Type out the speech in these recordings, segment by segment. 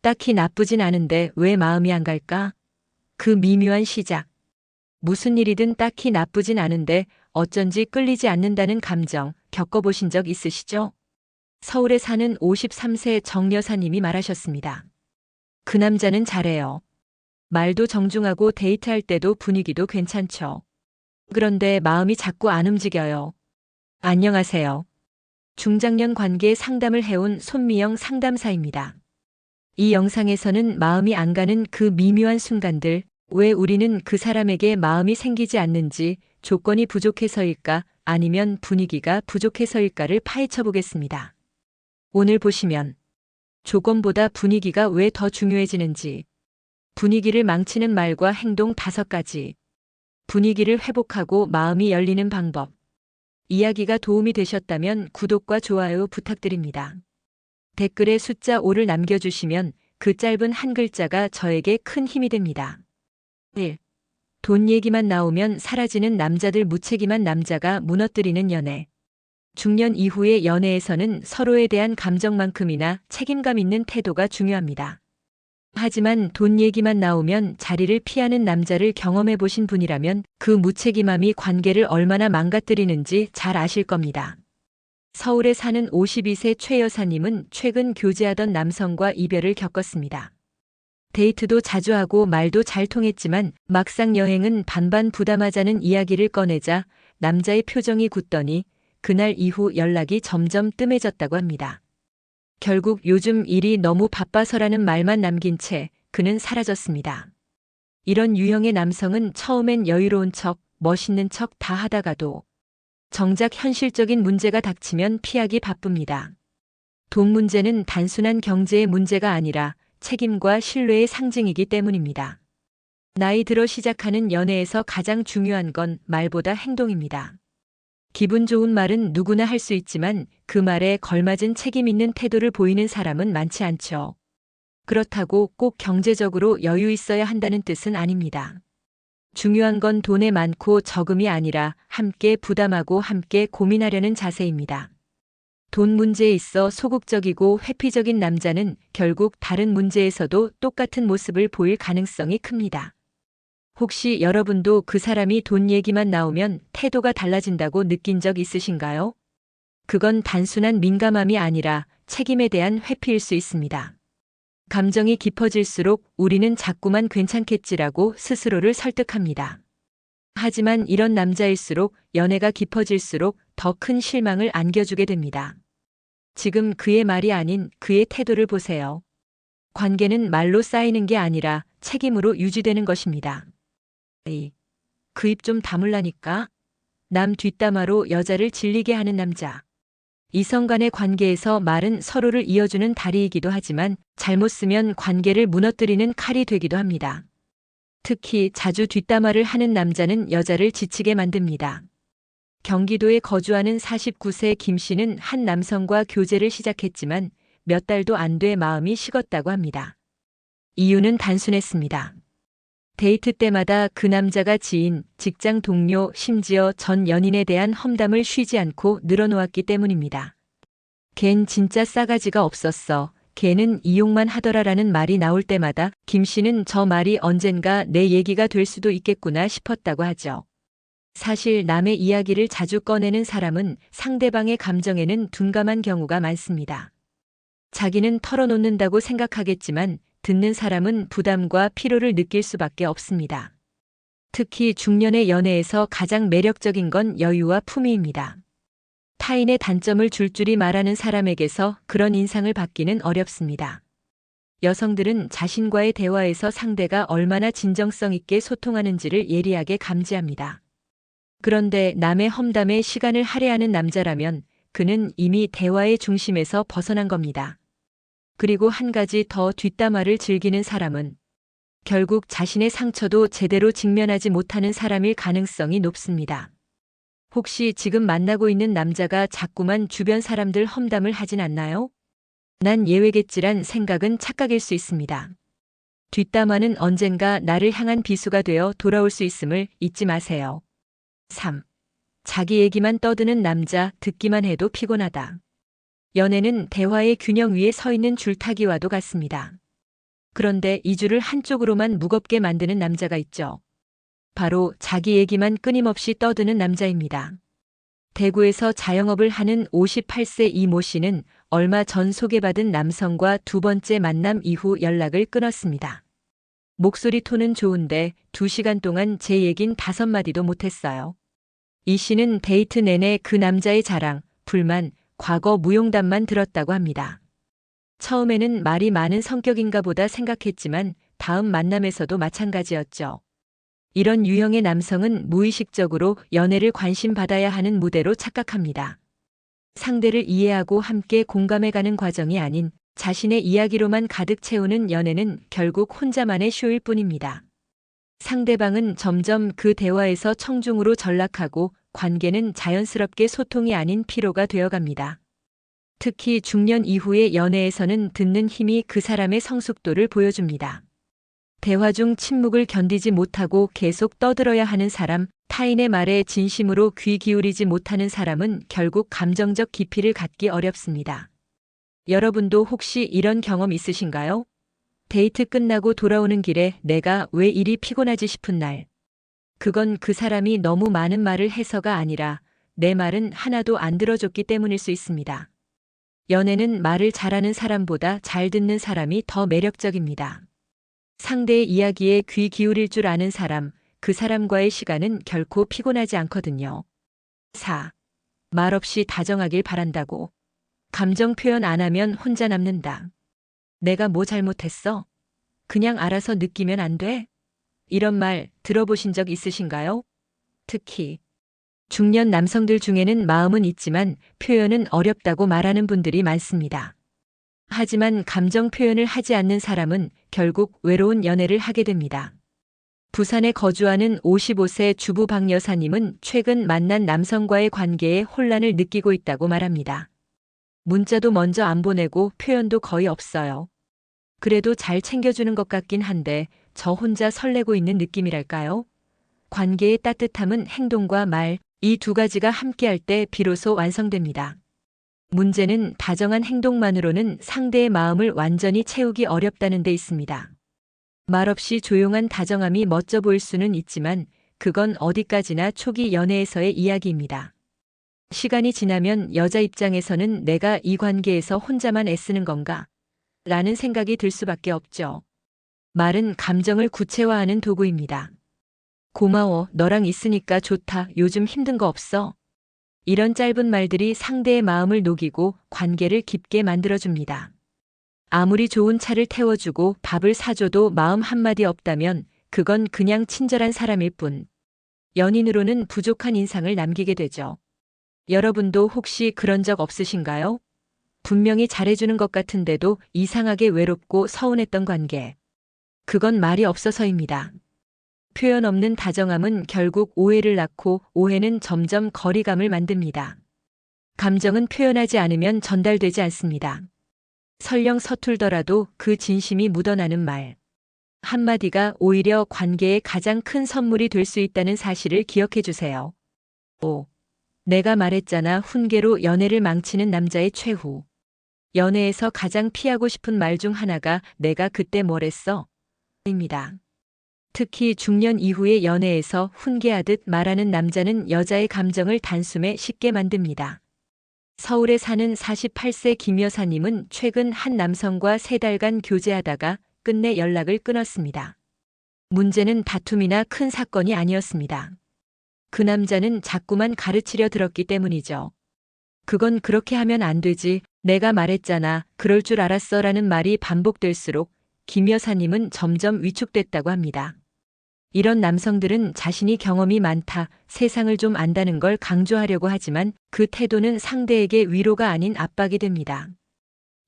딱히 나쁘진 않은데 왜 마음이 안 갈까? 그 미묘한 시작. 무슨 일이든 딱히 나쁘진 않은데 어쩐지 끌리지 않는다는 감정 겪어보신 적 있으시죠? 서울에 사는 53세 정 여사님이 말하셨습니다. 그 남자는 잘해요. 말도 정중하고 데이트할 때도 분위기도 괜찮죠. 그런데 마음이 자꾸 안 움직여요. 안녕하세요. 중장년 관계 상담을 해온 손미영 상담사입니다. 이 영상에서는 마음이 안 가는 그 미묘한 순간들, 왜 우리는 그 사람에게 마음이 생기지 않는지, 조건이 부족해서일까 아니면 분위기가 부족해서일까를 파헤쳐 보겠습니다. 오늘 보시면 조건보다 분위기가 왜 더 중요해지는지, 분위기를 망치는 말과 행동 5가지, 분위기를 회복하고 마음이 열리는 방법. 이야기가 도움이 되셨다면 구독과 좋아요 부탁드립니다. 댓글에 숫자 5를 남겨주시면 그 짧은 한 글자가 저에게 큰 힘이 됩니다. 1. 돈 얘기만 나오면 사라지는 남자들. 무책임한 남자가 무너뜨리는 연애. 중년 이후의 연애에서는 서로에 대한 감정만큼이나 책임감 있는 태도가 중요합니다. 하지만 돈 얘기만 나오면 자리를 피하는 남자를 경험해 보신 분이라면 그 무책임함이 관계를 얼마나 망가뜨리는지 잘 아실 겁니다. 서울에 사는 52세 최 여사님은 최근 교제하던 남성과 이별을 겪었습니다. 데이트도 자주 하고 말도 잘 통했지만 막상 여행은 반반 부담하자는 이야기를 꺼내자 남자의 표정이 굳더니 그날 이후 연락이 점점 뜸해졌다고 합니다. 결국 요즘 일이 너무 바빠서라는 말만 남긴 채 그는 사라졌습니다. 이런 유형의 남성은 처음엔 여유로운 척, 멋있는 척 다 하다가도 정작 현실적인 문제가 닥치면 피하기 바쁩니다. 돈 문제는 단순한 경제의 문제가 아니라 책임과 신뢰의 상징이기 때문입니다. 나이 들어 시작하는 연애에서 가장 중요한 건 말보다 행동입니다. 기분 좋은 말은 누구나 할 수 있지만 그 말에 걸맞은 책임 있는 태도를 보이는 사람은 많지 않죠. 그렇다고 꼭 경제적으로 여유 있어야 한다는 뜻은 아닙니다. 중요한 건 돈의 많고 적음이 아니라 함께 부담하고 함께 고민하려는 자세입니다. 돈 문제에 있어 소극적이고 회피적인 남자는 결국 다른 문제에서도 똑같은 모습을 보일 가능성이 큽니다. 혹시 여러분도 그 사람이 돈 얘기만 나오면 태도가 달라진다고 느낀 적 있으신가요? 그건 단순한 민감함이 아니라 책임에 대한 회피일 수 있습니다. 감정이 깊어질수록 우리는 자꾸만 괜찮겠지라고 스스로를 설득합니다. 하지만 이런 남자일수록 연애가 깊어질수록 더 큰 실망을 안겨주게 됩니다. 지금 그의 말이 아닌 그의 태도를 보세요. 관계는 말로 쌓이는 게 아니라 책임으로 유지되는 것입니다. 그 입 좀 다물라니까. 남 뒷담화로 여자를 질리게 하는 남자. 이성 간의 관계에서 말은 서로를 이어주는 다리이기도 하지만 잘못 쓰면 관계를 무너뜨리는 칼이 되기도 합니다. 특히 자주 뒷담화를 하는 남자는 여자를 지치게 만듭니다. 경기도에 거주하는 49세 김 씨는 한 남성과 교제를 시작했지만 몇 달도 안 돼 마음이 식었다고 합니다. 이유는 단순했습니다. 데이트 때마다 그 남자가 지인, 직장 동료, 심지어 전 연인에 대한 험담을 쉬지 않고 늘어놓았기 때문입니다. 걘 진짜 싸가지가 없었어. 걔는 이용만 하더라라는 말이 나올 때마다 김 씨는 저 말이 언젠가 내 얘기가 될 수도 있겠구나 싶었다고 하죠. 사실 남의 이야기를 자주 꺼내는 사람은 상대방의 감정에는 둔감한 경우가 많습니다. 자기는 털어놓는다고 생각하겠지만 듣는 사람은 부담과 피로를 느낄 수밖에 없습니다. 특히 중년의 연애에서 가장 매력적인 건 여유와 품위입니다. 타인의 단점을 줄줄이 말하는 사람에게서 그런 인상을 받기는 어렵습니다. 여성들은 자신과의 대화에서 상대가 얼마나 진정성 있게 소통하는지를 예리하게 감지합니다. 그런데 남의 험담에 시간을 할애하는 남자라면 그는 이미 대화의 중심에서 벗어난 겁니다. 그리고 한 가지 더 뒷담화를 즐기는 사람은 결국 자신의 상처도 제대로 직면하지 못하는 사람일 가능성이 높습니다. 혹시 지금 만나고 있는 남자가 자꾸만 주변 사람들 험담을 하진 않나요? 난 예외겠지란 생각은 착각일 수 있습니다. 뒷담화는 언젠가 나를 향한 비수가 되어 돌아올 수 있음을 잊지 마세요. 3. 자기 얘기만 떠드는 남자. 듣기만 해도 피곤하다. 연애는 대화의 균형 위에 서 있는 줄타기와도 같습니다. 그런데 이주를 한쪽으로만 무겁게 만드는 남자가 있죠. 바로 자기 얘기만 끊임없이 떠드는 남자입니다. 대구에서 자영업을 하는 58세 이모 씨는 얼마 전 소개받은 남성과 두 번째 만남 이후 연락을 끊었습니다. 목소리 톤은 좋은데 2시간 동안 제 얘긴 5마디도 못했어요. 이 씨는 데이트 내내 그 남자의 자랑, 불만, 과거 무용담만 들었다고 합니다. 처음에는 말이 많은 성격인가 보다 생각했지만 다음 만남에서도 마찬가지였죠. 이런 유형의 남성은 무의식적으로 연애를 관심받아야 하는 무대로 착각합니다. 상대를 이해하고 함께 공감해가는 과정이 아닌 자신의 이야기로만 가득 채우는 연애는 결국 혼자만의 쇼일 뿐입니다. 상대방은 점점 그 대화에서 청중으로 전락하고 관계는 자연스럽게 소통이 아닌 피로가 되어갑니다. 특히 중년 이후의 연애에서는 듣는 힘이 그 사람의 성숙도를 보여줍니다. 대화 중 침묵을 견디지 못하고 계속 떠들어야 하는 사람, 타인의 말에 진심으로 귀 기울이지 못하는 사람은 결국 감정적 깊이를 갖기 어렵습니다. 여러분도 혹시 이런 경험 있으신가요? 데이트 끝나고 돌아오는 길에 내가 왜 이리 피곤하지 싶은 날. 그건 그 사람이 너무 많은 말을 해서가 아니라 내 말은 하나도 안 들어줬기 때문일 수 있습니다. 연애는 말을 잘하는 사람보다 잘 듣는 사람이 더 매력적입니다. 상대의 이야기에 귀 기울일 줄 아는 사람, 그 사람과의 시간은 결코 피곤하지 않거든요. 4. 말없이 다정하길 바란다고. 감정 표현 안 하면 혼자 남는다. 내가 뭐 잘못했어? 그냥 알아서 느끼면 안 돼? 이런 말 들어보신 적 있으신가요? 특히 중년 남성들 중에는 마음은 있지만 표현은 어렵다고 말하는 분들이 많습니다. 하지만 감정 표현을 하지 않는 사람은 결국 외로운 연애를 하게 됩니다. 부산에 거주하는 55세 주부 박 여사님은 최근 만난 남성과의 관계에 혼란을 느끼고 있다고 말합니다. 문자도 먼저 안 보내고 표현도 거의 없어요. 그래도 잘 챙겨주는 것 같긴 한데 저 혼자 설레고 있는 느낌이랄까요? 관계의 따뜻함은 행동과 말, 이 두 가지가 함께할 때 비로소 완성됩니다. 문제는 다정한 행동만으로는 상대의 마음을 완전히 채우기 어렵다는 데 있습니다. 말없이 조용한 다정함이 멋져 보일 수는 있지만 그건 어디까지나 초기 연애에서의 이야기입니다. 시간이 지나면 여자 입장에서는 내가 이 관계에서 혼자만 애쓰는 건가? 라는 생각이 들 수밖에 없죠. 말은 감정을 구체화하는 도구입니다. 고마워, 너랑 있으니까 좋다, 요즘 힘든 거 없어? 이런 짧은 말들이 상대의 마음을 녹이고 관계를 깊게 만들어줍니다. 아무리 좋은 차를 태워주고 밥을 사줘도 마음 한마디 없다면 그건 그냥 친절한 사람일 뿐. 연인으로는 부족한 인상을 남기게 되죠. 여러분도 혹시 그런 적 없으신가요? 분명히 잘해주는 것 같은데도 이상하게 외롭고 서운했던 관계. 그건 말이 없어서입니다. 표현 없는 다정함은 결국 오해를 낳고 오해는 점점 거리감을 만듭니다. 감정은 표현하지 않으면 전달되지 않습니다. 설령 서툴더라도 그 진심이 묻어나는 말. 한마디가 오히려 관계의 가장 큰 선물이 될 수 있다는 사실을 기억해 주세요. 5. 내가 말했잖아. 훈계로 연애를 망치는 남자의 최후. 연애에서 가장 피하고 싶은 말 중 하나가 내가 그때 뭘 했어? 입니다. 특히 중년 이후의 연애에서 훈계하듯 말하는 남자는 여자의 감정을 단숨에 쉽게 만듭니다. 서울에 사는 48세 김 여사님은 최근 한 남성과 3달간 교제하다가 끝내 연락을 끊었습니다. 문제는 다툼이나 큰 사건이 아니었습니다. 그 남자는 자꾸만 가르치려 들었기 때문이죠. 그건 그렇게 하면 안 되지, 내가 말했잖아, 그럴 줄 알았어 라는 말이 반복될수록 김 여사님은 점점 위축됐다고 합니다. 이런 남성들은 자신이 경험이 많다, 세상을 좀 안다는 걸 강조하려고 하지만 그 태도는 상대에게 위로가 아닌 압박이 됩니다.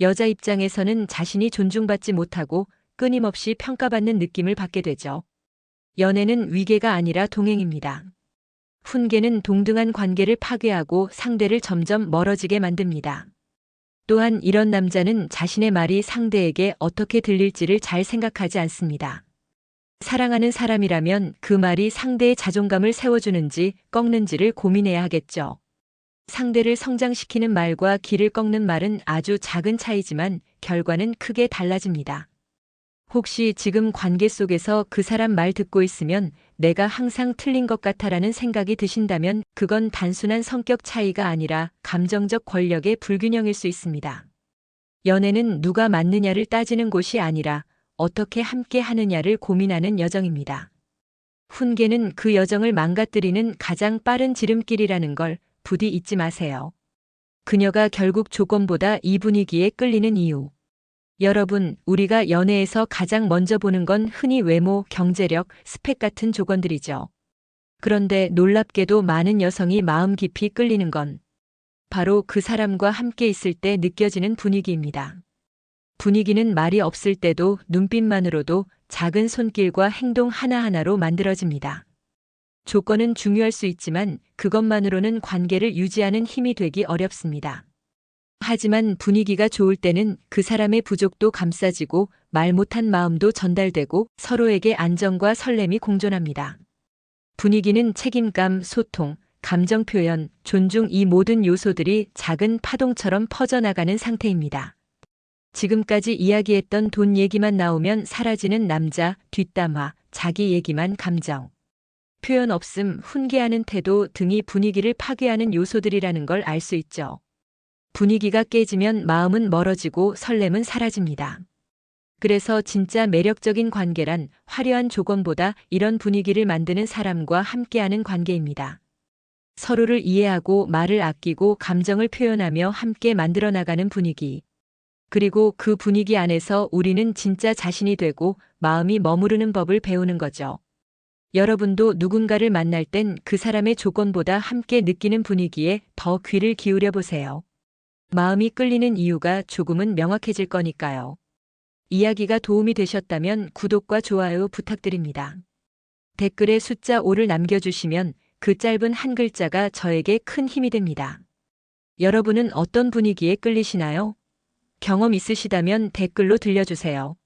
여자 입장에서는 자신이 존중받지 못하고 끊임없이 평가받는 느낌을 받게 되죠. 연애는 위계가 아니라 동행입니다. 훈계는 동등한 관계를 파괴하고 상대를 점점 멀어지게 만듭니다. 또한 이런 남자는 자신의 말이 상대에게 어떻게 들릴지를 잘 생각하지 않습니다. 사랑하는 사람이라면 그 말이 상대의 자존감을 세워주는지 꺾는지를 고민해야 하겠죠. 상대를 성장시키는 말과 길을 꺾는 말은 아주 작은 차이지만 결과는 크게 달라집니다. 혹시 지금 관계 속에서 그 사람 말 듣고 있으면 내가 항상 틀린 것 같아라는 생각이 드신다면 그건 단순한 성격 차이가 아니라 감정적 권력의 불균형일 수 있습니다. 연애는 누가 맞느냐를 따지는 곳이 아니라 어떻게 함께 하느냐를 고민하는 여정입니다. 훈계는 그 여정을 망가뜨리는 가장 빠른 지름길이라는 걸 부디 잊지 마세요. 그녀가 결국 조건보다 이 분위기에 끌리는 이유. 여러분, 우리가 연애에서 가장 먼저 보는 건 흔히 외모, 경제력, 스펙 같은 조건들이죠. 그런데 놀랍게도 많은 여성이 마음 깊이 끌리는 건 바로 그 사람과 함께 있을 때 느껴지는 분위기입니다. 분위기는 말이 없을 때도 눈빛만으로도 작은 손길과 행동 하나하나로 만들어집니다. 조건은 중요할 수 있지만 그것만으로는 관계를 유지하는 힘이 되기 어렵습니다. 하지만 분위기가 좋을 때는 그 사람의 부족도 감싸지고 말 못한 마음도 전달되고 서로에게 안정과 설렘이 공존합니다. 분위기는 책임감, 소통, 감정 표현, 존중 이 모든 요소들이 작은 파동처럼 퍼져나가는 상태입니다. 지금까지 이야기했던 돈 얘기만 나오면 사라지는 남자, 뒷담화, 자기 얘기만 감정. 표현 없음, 훈계하는 태도 등이 분위기를 파괴하는 요소들이라는 걸 알 수 있죠. 분위기가 깨지면 마음은 멀어지고 설렘은 사라집니다. 그래서 진짜 매력적인 관계란 화려한 조건보다 이런 분위기를 만드는 사람과 함께하는 관계입니다. 서로를 이해하고 말을 아끼고 감정을 표현하며 함께 만들어 나가는 분위기. 그리고 그 분위기 안에서 우리는 진짜 자신이 되고 마음이 머무르는 법을 배우는 거죠. 여러분도 누군가를 만날 땐 그 사람의 조건보다 함께 느끼는 분위기에 더 귀를 기울여 보세요. 마음이 끌리는 이유가 조금은 명확해질 거니까요. 이야기가 도움이 되셨다면 구독과 좋아요 부탁드립니다. 댓글에 숫자 5를 남겨주시면 그 짧은 한 글자가 저에게 큰 힘이 됩니다. 여러분은 어떤 분위기에 끌리시나요? 경험 있으시다면 댓글로 들려주세요.